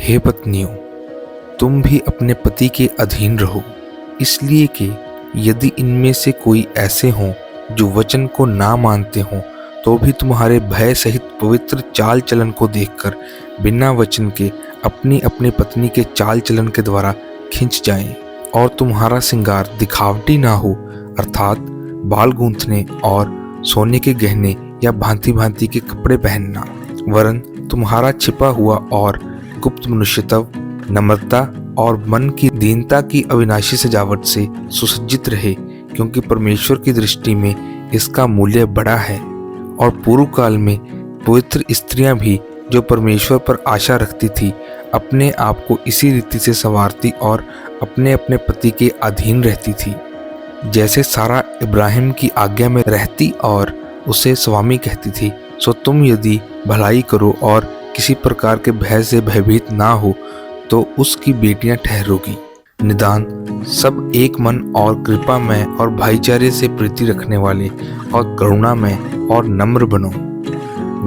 हे पत्नियों, तुम भी अपने पति के अधीन रहो, इसलिए कि यदि इनमें से कोई ऐसे हों जो वचन को ना मानते हों, तो भी तुम्हारे भय सहित पवित्र चाल चलन को देखकर बिना वचन के अपनी अपनी पत्नी के चाल चलन के द्वारा खिंच जाएं, और तुम्हारा श्रृंगार दिखावटी ना हो, अर्थात बाल गूंथने और सोने के गहने या भांति भांति के कपड़े पहनना, वरन तुम्हारा छिपा हुआ और गुप्त मनुष्यत्व नम्रता और मन की दीनता की अविनाशी सजावट से सुसज्जित रहे, क्योंकि परमेश्वर की दृष्टि में इसका मूल्य बड़ा है। और पूर्व काल में पवित्र स्त्रियां भी जो परमेश्वर पर आशा रखती थी, अपने आप को इसी रीति से संवारती और अपने अपने पति के अधीन रहती थी, जैसे सारा इब्राहिम की आज्ञा में रहती और उसे स्वामी कहती थी। सो तुम यदि भलाई करो और किसी प्रकार के भय से भयभीत ना हो, तो उसकी बेटियां ठहरोगी। निदान सब एक मन और कृपा में और भाईचारे से प्रीति रखने वाले और करुणा में और नम्र बनो।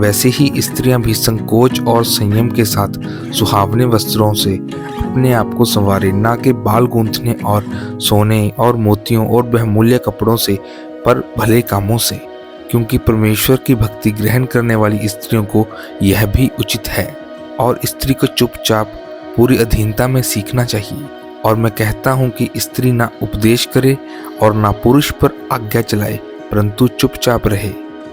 वैसे ही स्त्रियां भी संकोच और संयम के साथ सुहावने वस्त्रों से अपने आप को संवारे, ना कि बाल गूंथने और सोने और मोतियों और बहुमूल्य कपड़ों से, पर भले कामों से, क्योंकि परमेश्वर की भक्ति ग्रहण करने वाली स्त्रियों को यह भी उचित है। और स्त्री को चुपचाप पूरी अधीनता में सीखना चाहिए। और मैं कहता हूँ कि स्त्री ना उपदेश करे और ना पुरुष पर आज्ञा चलाए, परंतु चुपचाप रहे।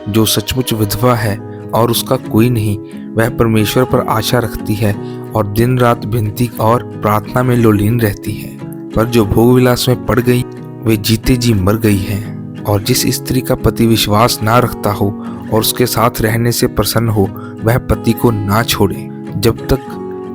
जो सचमुच विधवा है और उसका कोई नहीं, वह परमेश्वर पर आशा रखती है और दिन रात विनती और प्रार्थना में लोलीन रहती है। पर जो भोग विलास में पड़ गई, वे जीते जी मर गई है। और जिस स्त्री का पति विश्वास ना रखता हो और उसके साथ रहने से प्रसन्न हो, वह पति को ना छोड़े। जब तक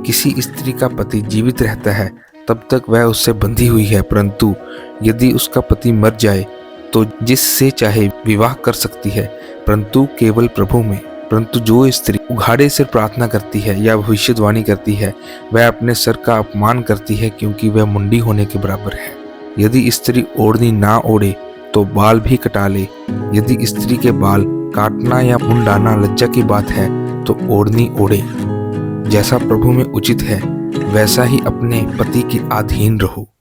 किसी स्त्री का पति जीवित रहता है, तब तक वह उससे बंधी हुई है, परंतु यदि उसका पति मर जाए तो जिससे चाहे विवाह कर सकती है, परंतु केवल प्रभु में। परंतु जो स्त्री उघाड़े से प्रार्थना करती है या भविष्यवाणी करती है, वह अपने सर का अपमान करती है, क्योंकि वह मुंडी होने के बराबर है। यदि स्त्री ओढ़नी ना ओढ़े तो बाल भी कटा ले। यदि स्त्री के बाल काटना या मुंडाना लज्जा की बात है, तो ओढ़नी ओढ़े। जैसा प्रभु में उचित है, वैसा ही अपने पति के अधीन रहो।